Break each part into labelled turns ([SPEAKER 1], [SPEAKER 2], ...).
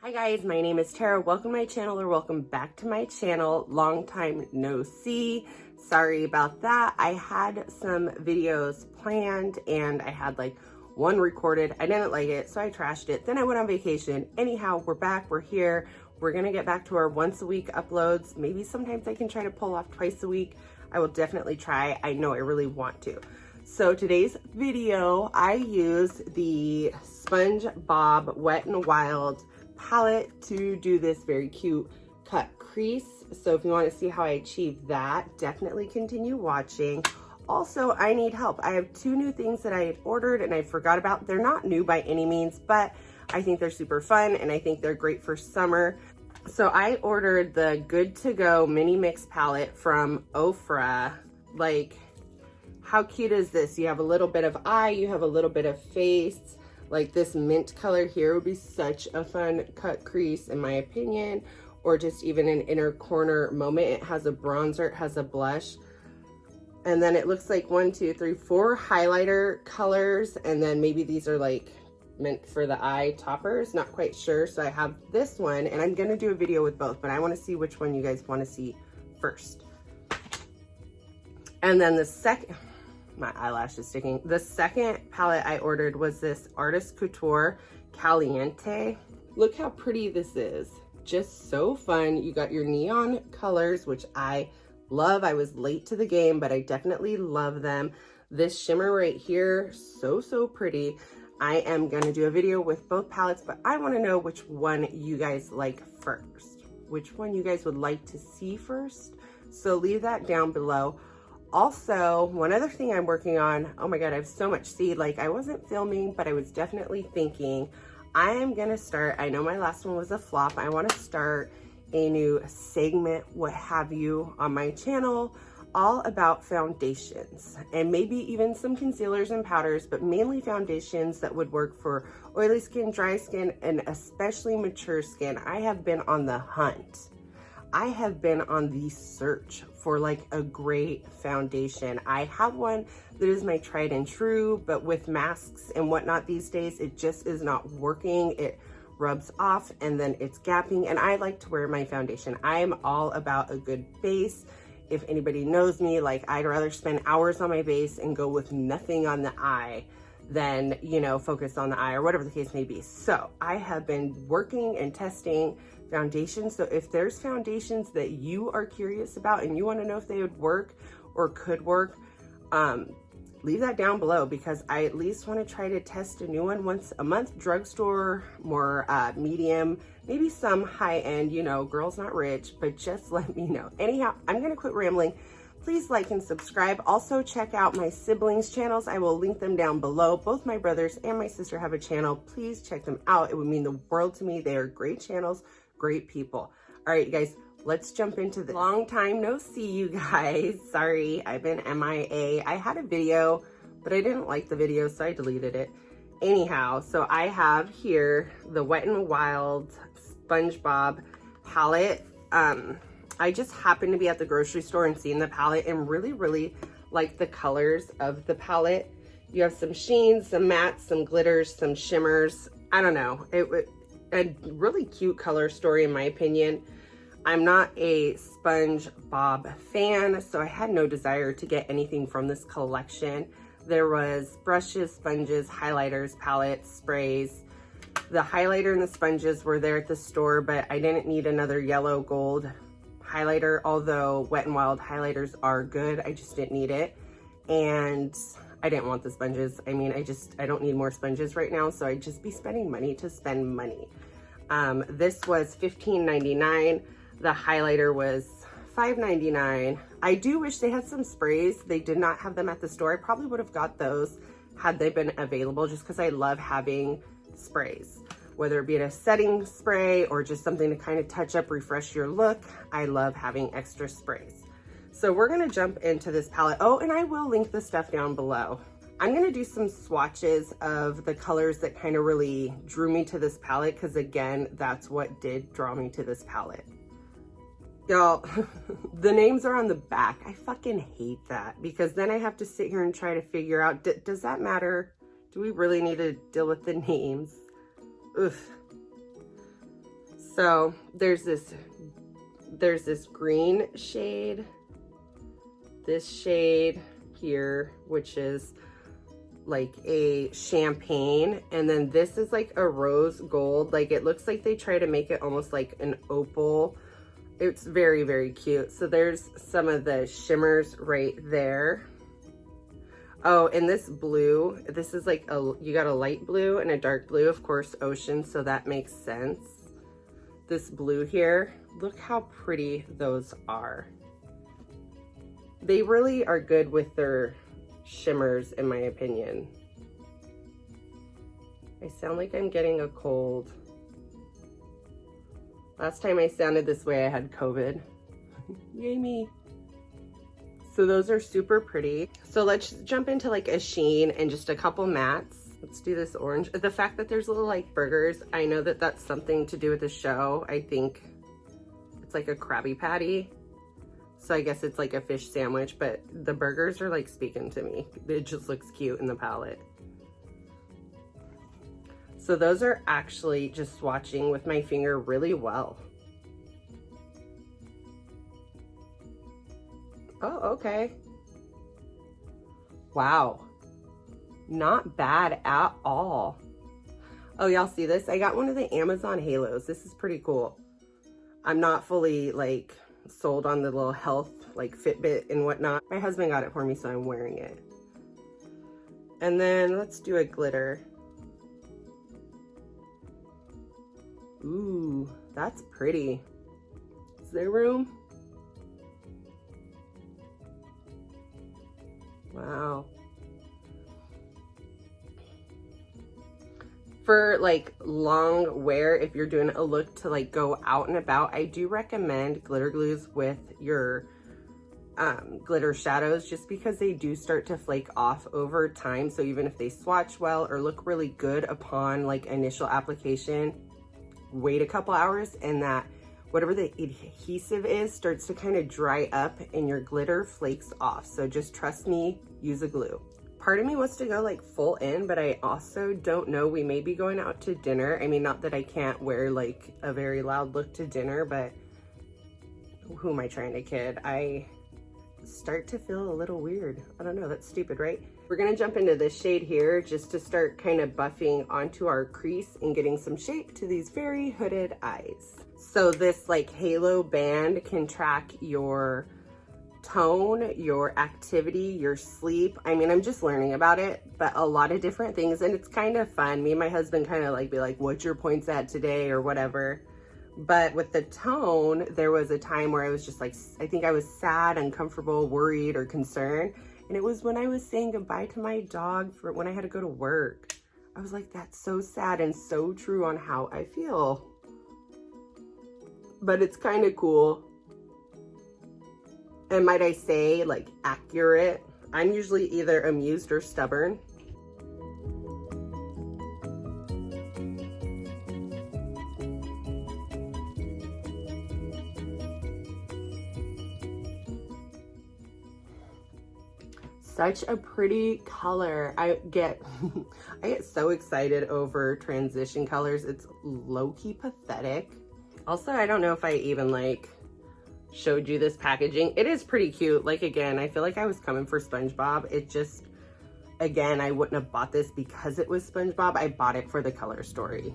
[SPEAKER 1] Hi guys, my name is Tara. Welcome to my channel, or welcome back to my channel. Long time no see. Sorry about that. I had some videos planned and I had like one recorded. I didn't like it, so I trashed it. Then I went on vacation. Anyhow, we're back, we're here. We're gonna get back to our once a week uploads. Maybe sometimes I can try to pull off twice a week. I will definitely try. I know I really want to. So today's video, I used the Spongebob Wet n Wild palette to do this very cute cut crease. So if you want to see how I achieved that, definitely continue watching. Also, I need help. I have two new things that I had ordered and I forgot about. They're not new by any means, but I think they're super fun and I think they're great for summer. So I ordered the Good to Go mini mix palette from Ofra. Like, how cute is this? You have a little bit of eye, you have a little bit of face. Like this mint color here would be such a fun cut crease in my opinion, or just even an inner corner moment. It has a bronzer, it has a blush, and then it looks like 4 highlighter colors, and then maybe these are like meant for the eye toppers, not quite sure. So I have this one and I'm gonna do a video with both, but I want to see which one you guys want to see first. And then the second, my eyelash is sticking. The second palette I ordered was this Artist Couture Caliente. Look how pretty this is. Just so fun. You got your neon colors, which I love. I was late to the game, but I definitely love them. This shimmer right here, so pretty. I am gonna do a video with both palettes, but I wanna know which one you guys like first. Which one you guys would like to see first. So leave that down below. Also, one other thing I'm working on, oh my God, I have so much seed. Like, I wasn't filming, but I was definitely thinking I am gonna start, I know my last one was a flop. I wanna start a new segment, what have you, on my channel, all about foundations and maybe even some concealers and powders, but mainly foundations that would work for oily skin, dry skin, and especially mature skin. I have been on the hunt. I have been on the search for like a great foundation. I have one that is my tried and true, but with masks and whatnot these days, it just is not working. It rubs off and then it's gapping, and I like to wear my foundation. I am all about a good base. If anybody knows me, like, I'd rather spend hours on my base and go with nothing on the eye than, you know, focus on the eye or whatever the case may be. So I have been working and testing foundations. So if there's foundations that you are curious about and you want to know if they would work or could work, leave that down below, because I at least want to try to test a new one once a month. Drugstore, more medium, maybe some high end, you know, girls not rich, but just let me know. Anyhow, I'm gonna quit rambling. Please like and subscribe. Also check out my siblings' channels. I will link them down below. Both my brothers and my sister have a channel. Please check them out. It would mean the world to me. They are great channels, great people. All right, you guys, let's jump into this. Long time no see, you guys. Sorry, I've been MIA. I had a video, but I didn't like the video, so I deleted it. Anyhow, so I have here the Wet n Wild Spongebob palette. I just happened to be at the grocery store and seeing the palette and really like the colors of the palette. You have some sheens, some mattes, some glitters, some shimmers. I don't know. It was a really cute color story in my opinion. I'm not a Spongebob fan, so I had no desire to get anything from this collection. There was brushes, sponges, highlighters, palettes, sprays. The highlighter and the sponges were there at the store, but I didn't need another yellow gold highlighter, although Wet n Wild highlighters are good. I just didn't need it. And I didn't want the sponges. I mean, I don't need more sponges right now, so I'd just be spending money to spend money. This was $15.99. The highlighter was $5.99. I do wish they had some sprays. They did not have them at the store. I probably would have got those had they been available, just because I love having sprays. Whether it be a setting spray or just something to kind of touch up, refresh your look, I love having extra sprays. So we're gonna jump into this palette. Oh, and I will link the stuff down below. I'm gonna do some swatches of the colors that kind of really drew me to this palette, because again, that's what did draw me to this palette. Y'all, the names are on the back. I fucking hate that, because then I have to sit here and try to figure out, does that matter? Do we really need to deal with the names? Oof. So there's this green shade, this shade here, which is like a champagne, and then this is like a rose gold. Like it looks like they try to make it almost like an opal. It's very, very cute. So there's some of the shimmers right there. Oh, and this blue, this is like you got a light blue and a dark blue, of course, ocean, so that makes sense. This blue here, look how pretty those are. They really are good with their shimmers, in my opinion. I sound like I'm getting a cold. Last time I sounded this way, I had COVID. Yay me. So those are super pretty. So let's jump into like a sheen and just a couple mattes. Let's do this orange. The fact that there's little like burgers, I know that that's something to do with the show. I think it's like a Krabby Patty. So I guess it's like a fish sandwich, but the burgers are like speaking to me. It just looks cute in the palette. So those are actually just swatching with my finger really well. Oh, okay. Wow. Not bad at all. Oh, y'all see this? I got one of the Amazon halos. This is pretty cool. I'm not fully like sold on the little health, like Fitbit and whatnot. My husband got it for me, so I'm wearing it. And then let's do a glitter. Ooh, that's pretty. Is there room? Wow. For like long wear, if you're doing a look to like go out and about, I do recommend glitter glues with your glitter shadows, just because they do start to flake off over time. So even if they swatch well or look really good upon like initial application, wait a couple hours and that whatever the adhesive is starts to kind of dry up and your glitter flakes off. So just trust me, use a glue. Part of me wants to go like full in, but I also don't know. We may be going out to dinner. I mean, not that I can't wear like a very loud look to dinner, but who am I trying to kid? I start to feel a little weird. I don't know, that's stupid, right? We're gonna jump into this shade here just to start kind of buffing onto our crease and getting some shape to these very hooded eyes. So this like halo band can track your tone, your activity, your sleep. I mean, I'm just learning about it, but a lot of different things, and it's kind of fun. Me and my husband kind of like be like, what's your points at today or whatever. But with the tone, there was a time where I was just like, I think I was sad, uncomfortable, worried, or concerned. And it was when I was saying goodbye to my dog for when I had to go to work. I was like, that's so sad and so true on how I feel. But it's kind of cool. And might I say, like, accurate. I'm usually either amused or stubborn. Such a pretty color. I get so excited over transition colors. It's low-key pathetic. Also, I don't know if I even like showed you this packaging. It is pretty cute. Like, again, I feel like I was coming for Spongebob. It just, again, I wouldn't have bought this because it was Spongebob. I bought it for the color story.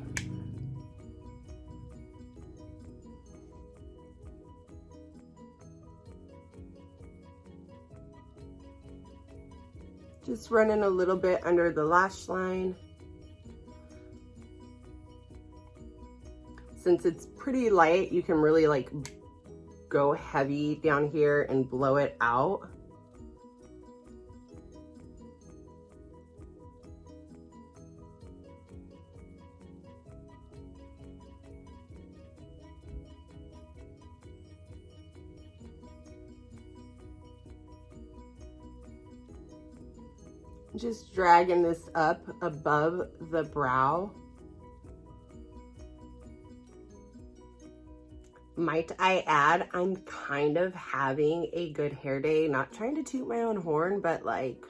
[SPEAKER 1] Just running a little bit under the lash line. Since it's pretty light, you can really like go heavy down here and blow it out. Just dragging this up above the brow. Might I add, I'm kind of having a good hair day. Not trying to toot my own horn, but like,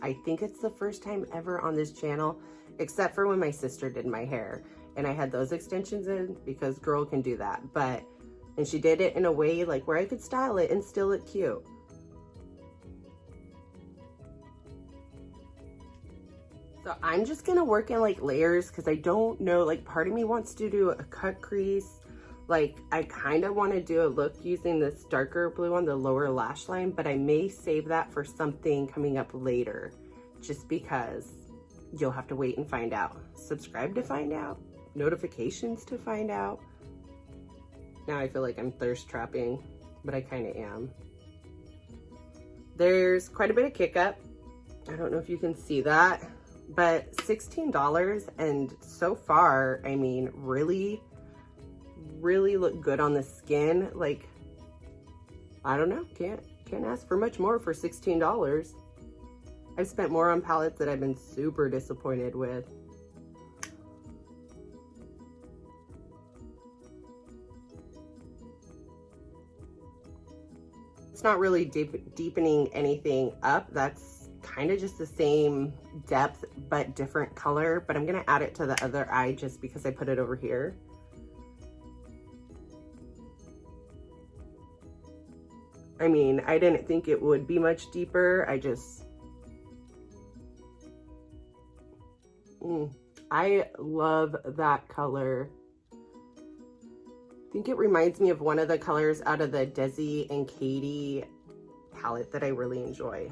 [SPEAKER 1] I think it's the first time ever on this channel, except for when my sister did my hair. and I had those extensions in because girl can do that. But, and she did it in a way like where I could style it and still look cute. So I'm just gonna work in like layers because I don't know, like part of me wants to do a cut crease. Like I kind of want to do a look using this darker blue on the lower lash line, but I may save that for something coming up later just because you'll have to wait and find out. Subscribe to find out, notifications to find out. Now I feel like I'm thirst trapping, but I kind of am. There's quite a bit of kick up. I don't know if you can see that, but $16, and so far, I mean, really look good on the skin. Like, I don't know, can't ask for much more for $16. I've spent more on palettes that I've been super disappointed with. It's not really deepening anything up. That's kind of just the same depth but different color, but I'm gonna add it to the other eye just because I put it over here. I mean, I didn't think it would be much deeper. I just, I love that color. I think it reminds me of one of the colors out of the Desi and Katie palette that I really enjoy.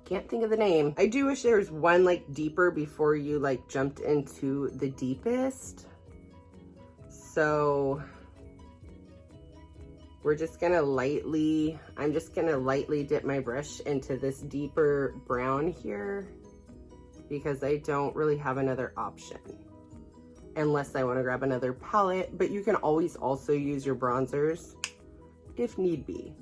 [SPEAKER 1] Can't think of the name. I do wish there was one like deeper before you like jumped into the deepest. So we're just gonna lightly, I'm just gonna lightly dip my brush into this deeper brown here because I don't really have another option unless I want to grab another palette, but you can always also use your bronzers if need be.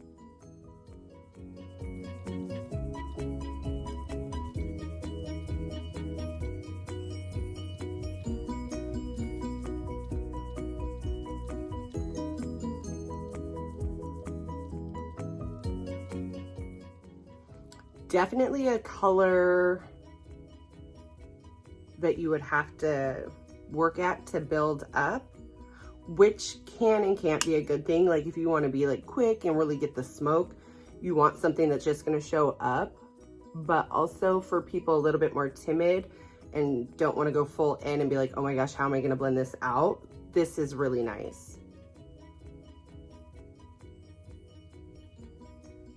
[SPEAKER 1] Definitely a color that you would have to work at to build up, which can and can't be a good thing. Like if you want to be like quick and really get the smoke, you want something that's just going to show up. But also for people a little bit more timid and don't want to go full in and be like, oh my gosh, how am I going to blend this out? This is really nice.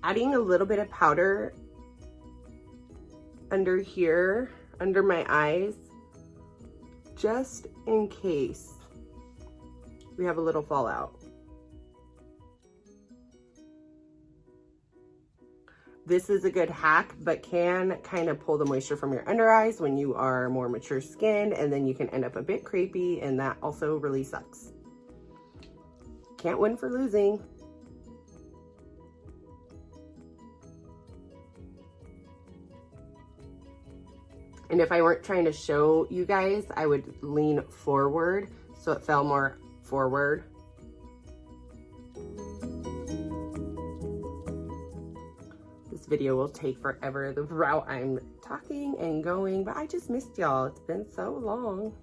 [SPEAKER 1] Adding a little bit of powder under here, under my eyes, just in case we have a little fallout. This is a good hack, but can kind of pull the moisture from your under eyes when you are more mature skinned, and then you can end up a bit crepey, and that also really sucks. Can't win for losing. And if I weren't trying to show you guys, I would lean forward so it fell more forward. This video will take forever, the route I'm talking and going, but I just missed y'all. It's been so long.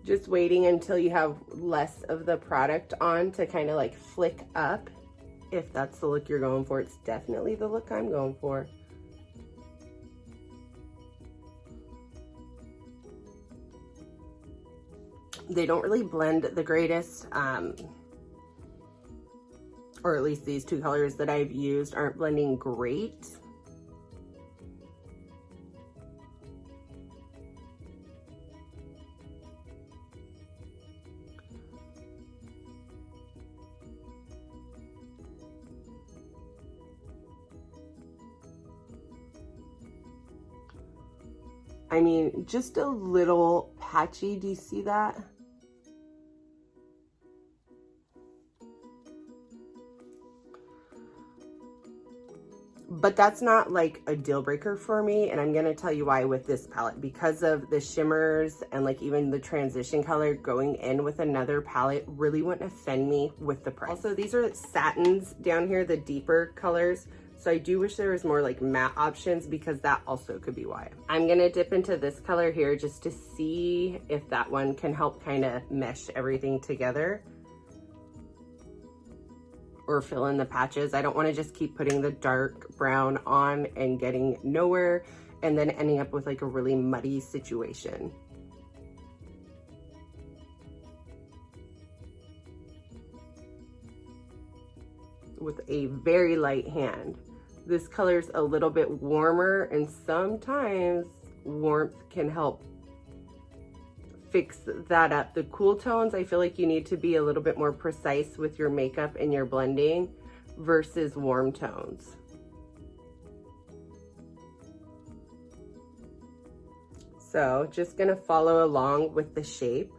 [SPEAKER 1] Just waiting until you have less of the product on to kind of like flick up. If that's the look you're going for, it's definitely the look I'm going for. They don't really blend the greatest, or at least these two colors that I've used aren't blending great. I mean, just a little patchy. Do you see that? But that's not like a deal breaker for me, and I'm gonna tell you why with this palette. Because of the shimmers and like even the transition color, going in with another palette really wouldn't offend me with the price. Also, these are satins down here, the deeper colors. So I do wish there was more like matte options, because that also could be why. I'm gonna dip into this color here just to see if that one can help kind of mesh everything together or fill in the patches. I don't want to just keep putting the dark brown on and getting nowhere and then ending up with like a really muddy situation. With a very light hand. This color's a little bit warmer, and sometimes warmth can help fix that up. The cool tones, I feel like you need to be a little bit more precise with your makeup and your blending versus warm tones. So just gonna follow along with the shape.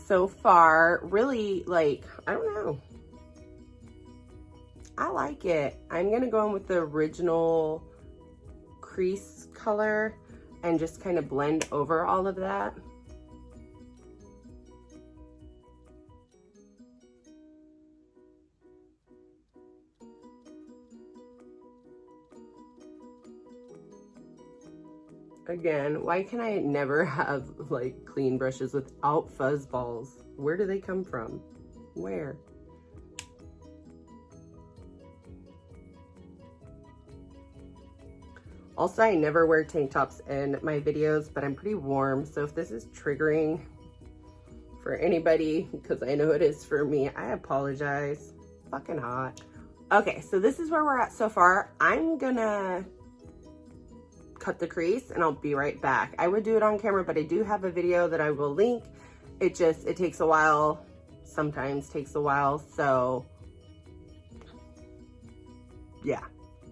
[SPEAKER 1] So far, really, like, I don't know. I like it. I'm gonna go in with the original crease color and just kind of blend over all of that. Again, why can I never have like clean brushes without fuzz balls? Where do they come from? Where? Also, I never wear tank tops in my videos, but I'm pretty warm. So if this is triggering for anybody, because I know it is for me, I apologize. Fucking hot. Okay, so this is where we're at so far. I'm gonna cut the crease and I'll be right back. I would do it on camera, but I do have a video that I will link. It takes a while, sometimes takes a while. So yeah,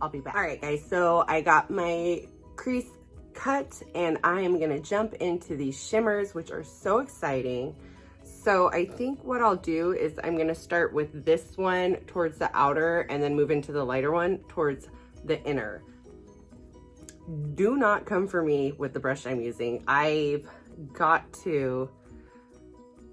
[SPEAKER 1] I'll be back. All right guys, so I got my crease cut and I am gonna jump into these shimmers, which are so exciting. So I think what I'll do is I'm gonna start with this one towards the outer and then move into the lighter one towards the inner. Do not come for me with the brush I'm using. I've got to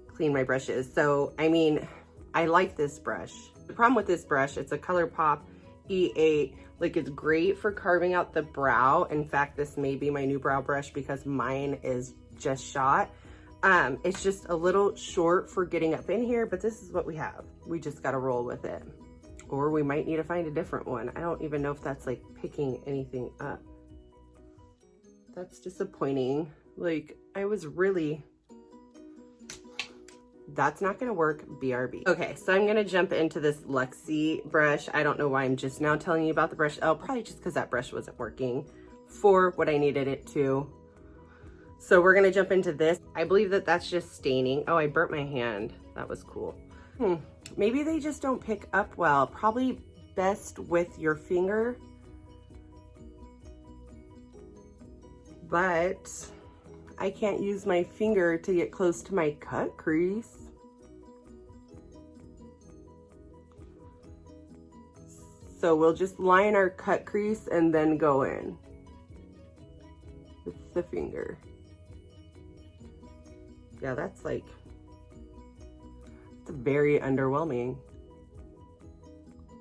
[SPEAKER 1] clean my brushes. So, I mean, I like this brush. The problem with this brush, it's a ColourPop E8. Like, it's great for carving out the brow. In fact, this may be my new brow brush because mine is just shot. It's just a little short for getting up in here, but this is what we have. We just got to roll with it. Or we might need to find a different one. I don't even know if that's like picking anything up. That's disappointing. Like, I was really, that's not gonna work, BRB. Okay, so I'm gonna jump into this Luxie brush. I don't know why I'm just now telling you about the brush. Oh, probably just because that brush wasn't working for what I needed it to. So we're gonna jump into this. I believe that that's just staining. Oh, I burnt my hand. That was cool. Maybe they just don't pick up well. Probably best with your finger. But I can't use my finger to get close to my cut crease. So we'll just line our cut crease and then go in with the finger. Yeah, that's like, it's very underwhelming.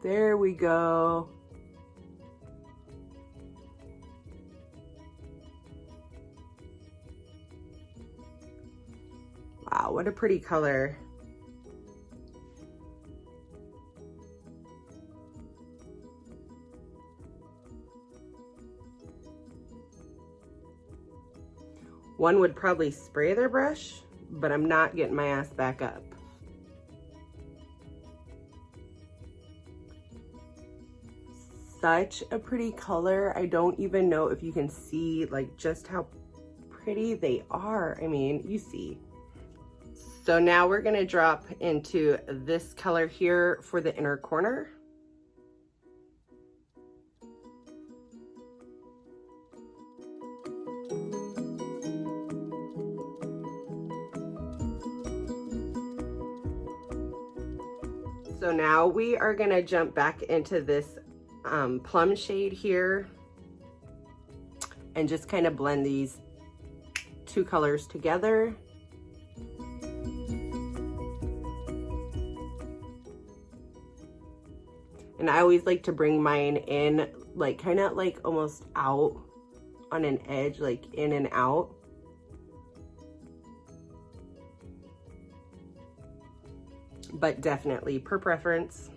[SPEAKER 1] There we go. Wow, what a pretty color. One would probably spray their brush, but I'm not getting my ass back up. Such a pretty color. I don't even know if you can see like just how pretty they are. I mean, you see. So now we're gonna drop into this color here for the inner corner. So now we are gonna jump back into this plum shade here and just kind of blend these two colors together. And I always like to bring mine in, like kind of like almost out on an edge, like in and out. But definitely per preference.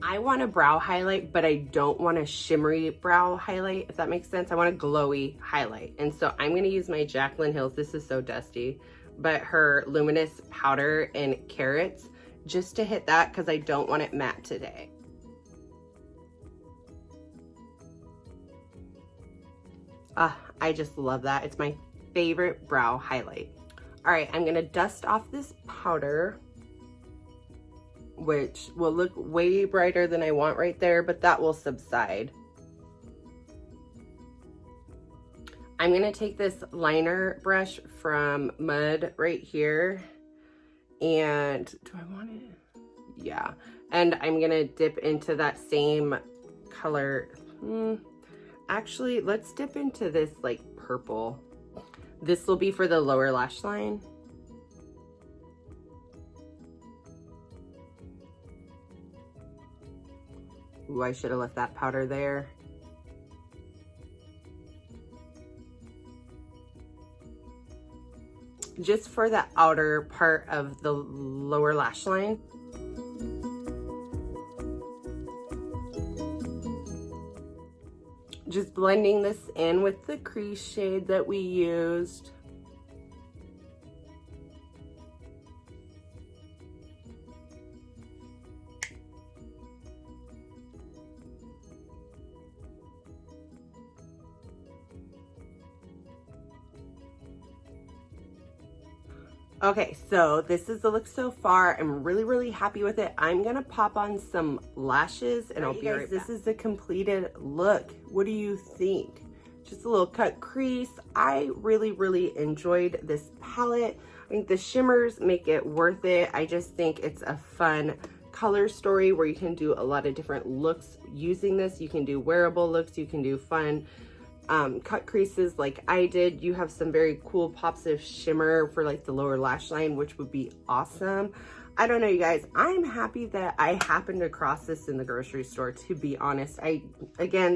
[SPEAKER 1] I want a brow highlight, but I don't want a shimmery brow highlight, if that makes sense. I want a glowy highlight. And so I'm gonna use my Jaclyn Hill's, this is so dusty, but her Luminous Powder in Carrots, just to hit that because I don't want it matte today. I just love that. It's my favorite brow highlight. All right, I'm gonna dust off this powder, which will look way brighter than I want right there, but that will subside. I'm gonna take this liner brush from Mud right here, and do I want it? Yeah, and I'm gonna dip into that same color. Actually, let's dip into this like purple. This will be for the lower lash line. Ooh, I should have left that powder there. Just for the outer part of the lower lash line. Just blending this in with the crease shade that we used. Okay, so this is the look so far. I'm really happy with it. I'm gonna pop on some lashes and I'll be right back. This is the completed look. What do you think? Just a little cut crease. I really enjoyed this palette. I think the shimmers make it worth it. I just think it's a fun color story where you can do a lot of different looks using this. You can do wearable looks, you can do fun cut creases like I did. You have some very cool pops of shimmer for like the lower lash line, which would be awesome. I don't know, you guys, I'm happy that I happened across this in the grocery store, to be honest. Again,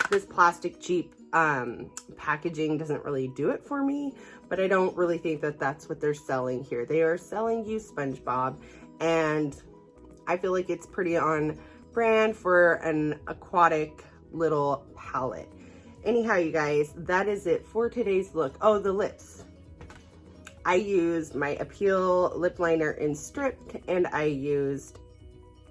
[SPEAKER 1] this plastic cheap packaging doesn't really do it for me, but I don't really think that that's what they're selling here. They are selling you Spongebob, and I feel like it's pretty on brand for an aquatic little palette. Anyhow, you guys, that is it for today's look. Oh, the lips. I used my Appeal lip liner in Stripped, and I used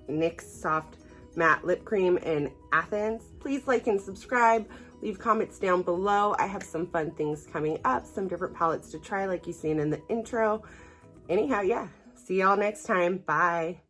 [SPEAKER 1] NYX Soft Matte Lip Cream in Athens. Please like and subscribe. Leave comments down below. I have some fun things coming up, some different palettes to try like you've seen in the intro. Anyhow, yeah, see y'all next time. Bye.